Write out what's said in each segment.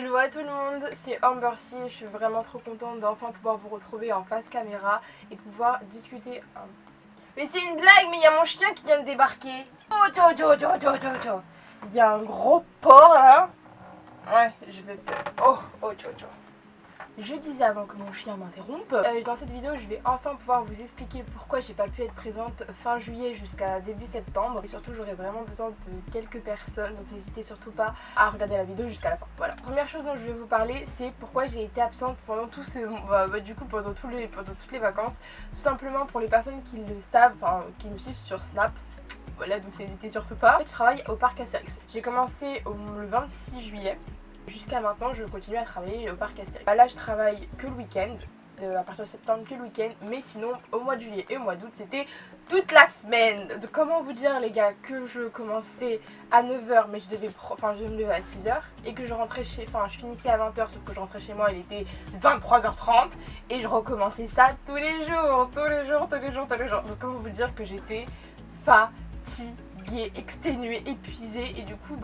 Hello à tout le monde, c'est Ambercy, je suis vraiment trop contente d'enfin pouvoir vous retrouver en face caméra et pouvoir discuter. Mais c'est une blague, mais il y a mon chien qui vient de débarquer. Oh, ciao, ciao, ciao, ciao, ciao, ciao. Il y a un gros porc là. Ouais, je vais... Oh, oh, ciao, ciao. Je disais avant que mon chien m'interrompe, dans cette vidéo je vais enfin pouvoir vous expliquer pourquoi j'ai pas pu être présente fin juillet jusqu'à début septembre. Et surtout j'aurais vraiment besoin de quelques personnes, donc n'hésitez surtout pas à regarder la vidéo jusqu'à la fin. Voilà. Première chose dont je vais vous parler, c'est pourquoi j'ai été absente pendant tout ce... pendant toutes les vacances. Tout simplement pour les personnes qui le savent, enfin qui me suivent sur Snap. Voilà, donc n'hésitez surtout pas. En fait, je travaille au parc Astérix. J'ai commencé le 26 juillet. Jusqu'à maintenant, je continue à travailler au parc Astérix. Là, je travaille que le week-end, à partir de septembre que le week-end, mais sinon, au mois de juillet et au mois d'août, c'était toute la semaine. Donc, comment vous dire, les gars, que je commençais à 9 h, mais je me levais à 6 h, et que je rentrais je finissais à 20 h, sauf que je rentrais chez moi, il était 23 h 30, et je recommençais ça tous les jours. Donc, comment vous dire que j'étais fatiguée, exténuée, épuisée, et du coup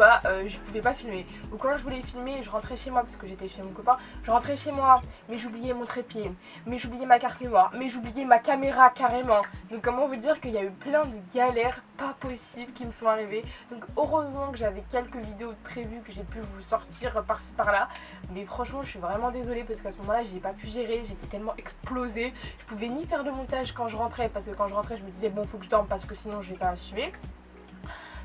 je pouvais pas filmer. Ou quand je voulais filmer, je rentrais chez moi parce que j'étais chez mon copain, je rentrais chez moi mais j'oubliais mon trépied, mais j'oubliais ma carte mémoire, mais j'oubliais ma caméra carrément. Donc comment vous dire qu'il y a eu plein de galères pas possibles qui me sont arrivées. Donc heureusement que j'avais quelques vidéos prévues que j'ai pu vous sortir par-ci par-là, mais franchement je suis vraiment désolée parce qu'à ce moment-là j'ai pas pu gérer, j'étais tellement explosée, je pouvais ni faire de montage quand je rentrais, parce que quand je rentrais je me disais bon faut que je dorme parce que sinon je vais pas assumer.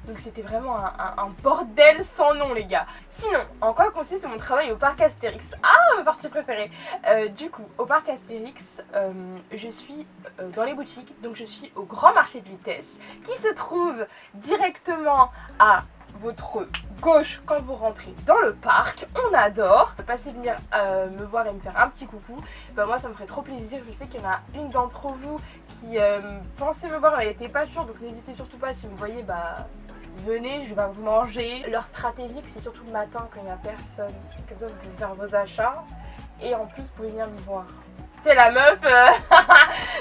Donc c'était vraiment un bordel sans nom, les gars. Sinon, en quoi consiste mon travail au parc Astérix? Ah, ma partie préférée. Du coup, au parc Astérix, je suis dans les boutiques. Donc je suis au grand marché de vitesse qui se trouve directement à votre gauche quand vous rentrez dans le parc. On adore. Passez venir me voir et me faire un petit coucou. Moi ça me ferait trop plaisir. Je sais qu'il y en a une d'entre vous qui pensait me voir mais elle n'était pas sûre. Donc n'hésitez surtout pas, si vous voyez, venez, je vais pas vous manger. Leur stratégie, c'est surtout le matin quand il n'y a personne. Comme ça vous pouvez faire vos achats. Et en plus vous pouvez venir me voir. C'est la meuf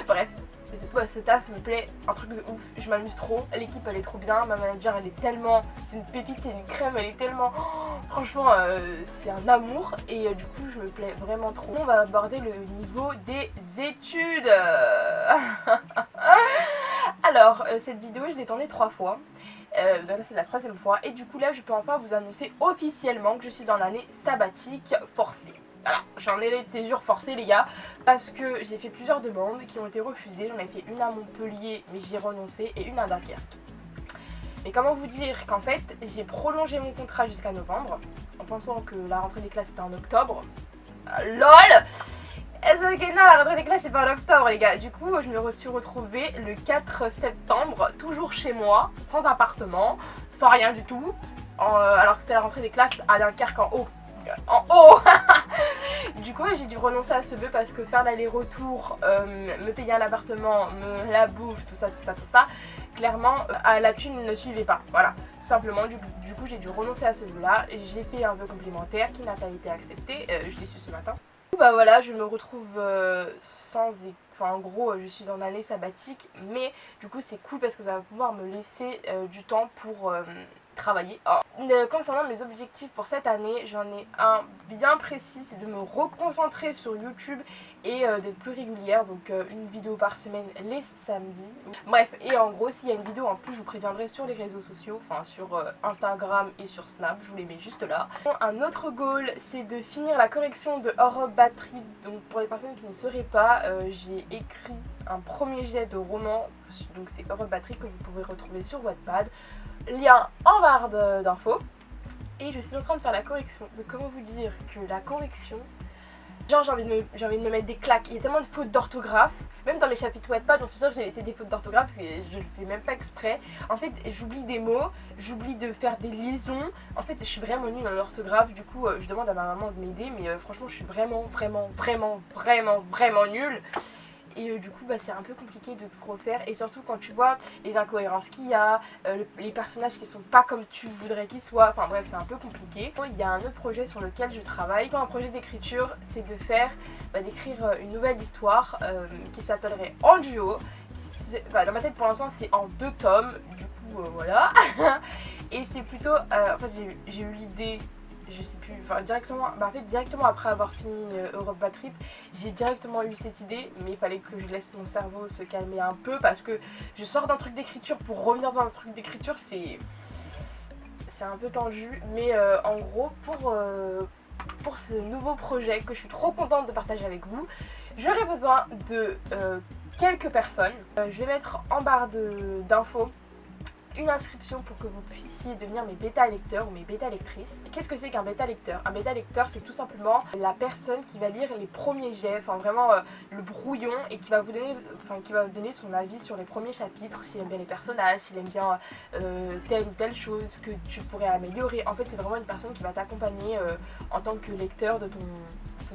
Bref. Ce taf me plaît, un truc de ouf, je m'amuse trop, l'équipe elle est trop bien, ma manager elle est tellement, c'est une pépite, c'est une crème, elle est tellement, franchement c'est un amour et du coup je me plais vraiment trop. On va aborder le niveau des études. Alors cette vidéo je l'ai tournée 3 fois, là c'est la 3e fois et du coup là je peux enfin vous annoncer officiellement que je suis en année sabbatique forcée. Voilà, j'en ai les séjours forcés les gars, parce que j'ai fait plusieurs demandes qui ont été refusées. J'en ai fait une à Montpellier mais j'ai renoncé et une à Dunkerque. Mais comment vous dire qu'en fait j'ai prolongé mon contrat jusqu'à novembre en pensant que la rentrée des classes était en octobre. LOL. Non, la rentrée des classes c'est pas en octobre les gars. Du coup je me suis retrouvée le 4 septembre toujours chez moi, sans appartement, sans rien du tout, alors que c'était la rentrée des classes à Dunkerque en haut. Du coup j'ai dû renoncer à ce vœu parce que faire l'aller-retour, me payer un appartement, la bouffe, tout ça, clairement la thune ne suivait pas. Voilà, tout simplement. Du coup j'ai dû renoncer à ce vœu là. J'ai fait un vœu complémentaire qui n'a pas été accepté, je l'ai su ce matin. Voilà, je me retrouve en gros je suis en année sabbatique, mais du coup c'est cool parce que ça va pouvoir me laisser du temps pour travailler. Concernant mes objectifs pour cette année, j'en ai un bien précis, c'est de me reconcentrer sur YouTube et d'être plus régulière, donc une vidéo par semaine les samedis. Bref, et en gros s'il y a une vidéo en plus je vous préviendrai sur les réseaux sociaux, enfin sur Instagram et sur Snap, je vous les mets juste là. Un autre goal, c'est de finir la correction de Europe Batterie. Donc pour les personnes qui ne sauraient pas, j'ai écrit un premier jet de roman, donc c'est Europe Batterie que vous pouvez retrouver sur Wattpad. Lien en barre d'infos. Et je suis en train de faire la correction. Donc comment vous dire que la correction, genre j'ai envie de me mettre des claques. Il y a tellement de fautes d'orthographe, même dans les chapitres Wattpad, j'en suis sûre que c'est des fautes d'orthographe et je le fais même pas exprès. En fait j'oublie des mots, j'oublie de faire des liaisons. En fait je suis vraiment nulle dans l'orthographe. Du coup je demande à ma maman de m'aider, mais franchement je suis vraiment nulle. Et du coup c'est un peu compliqué de tout refaire, et surtout quand tu vois les incohérences qu'il y a, les personnages qui sont pas comme tu voudrais qu'ils soient, enfin bref c'est un peu compliqué. Il y a un autre projet sur lequel je travaille, un projet d'écriture, c'est de faire, d'écrire une nouvelle histoire qui s'appellerait En duo. Dans ma tête pour l'instant c'est en 2 tomes, du coup voilà. Et c'est plutôt, en fait j'ai eu l'idée je sais plus, enfin directement, en fait directement après avoir fini Europa Trip, j'ai directement eu cette idée, mais il fallait que je laisse mon cerveau se calmer un peu parce que je sors d'un truc d'écriture pour revenir dans un truc d'écriture, c'est un peu tendu, mais en gros pour ce nouveau projet que je suis trop contente de partager avec vous, j'aurai besoin de quelques personnes. Je vais mettre en barre d'infos une inscription pour que vous puissiez devenir mes bêta lecteurs ou mes bêta lectrices. Qu'est-ce que c'est qu'un bêta lecteur? Un bêta lecteur, c'est tout simplement la personne qui va lire les premiers jets, enfin vraiment le brouillon, et qui va vous donner son avis sur les premiers chapitres, s'il aime bien les personnages, s'il aime bien telle ou telle chose que tu pourrais améliorer. En fait, c'est vraiment une personne qui va t'accompagner en tant que lecteur de ton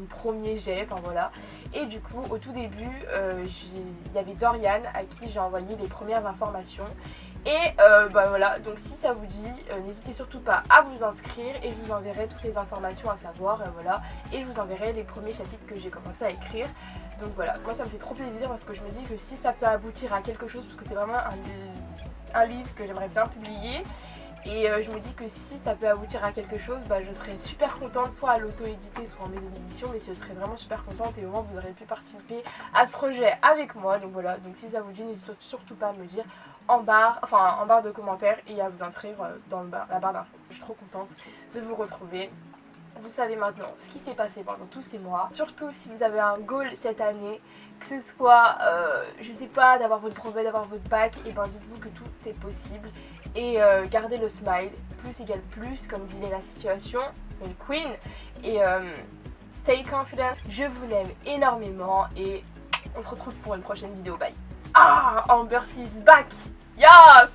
premier jet, enfin voilà. Et du coup, au tout début, il y avait Dorian à qui j'ai envoyé les premières informations. Et voilà, donc si ça vous dit, n'hésitez surtout pas à vous inscrire et je vous enverrai toutes les informations à savoir, voilà. Et je vous enverrai les premiers chapitres que j'ai commencé à écrire. Donc voilà, moi ça me fait trop plaisir parce que je me dis que si ça peut aboutir à quelque chose, parce que c'est vraiment un livre que j'aimerais bien publier. Et je me dis que si ça peut aboutir à quelque chose, je serais super contente, soit à l'auto-éditer, soit en maison d'édition, mais je serais vraiment super contente et au moins vous aurez pu participer à ce projet avec moi. Donc voilà, donc si ça vous dit, n'hésitez surtout pas à me le dire en barre de commentaires et à vous inscrire dans la barre d'infos. Je suis trop contente de vous retrouver. Vous savez maintenant ce qui s'est passé pendant tous ces mois. Surtout si vous avez un goal cette année, que ce soit, je sais pas, d'avoir votre brevet, d'avoir votre bac, et dites-vous que tout est possible. Et gardez le smile, plus égale plus, comme dit la situation, une queen. Et stay confident, je vous l'aime énormément et on se retrouve pour une prochaine vidéo. Bye. Ah, Amber is back. Yes.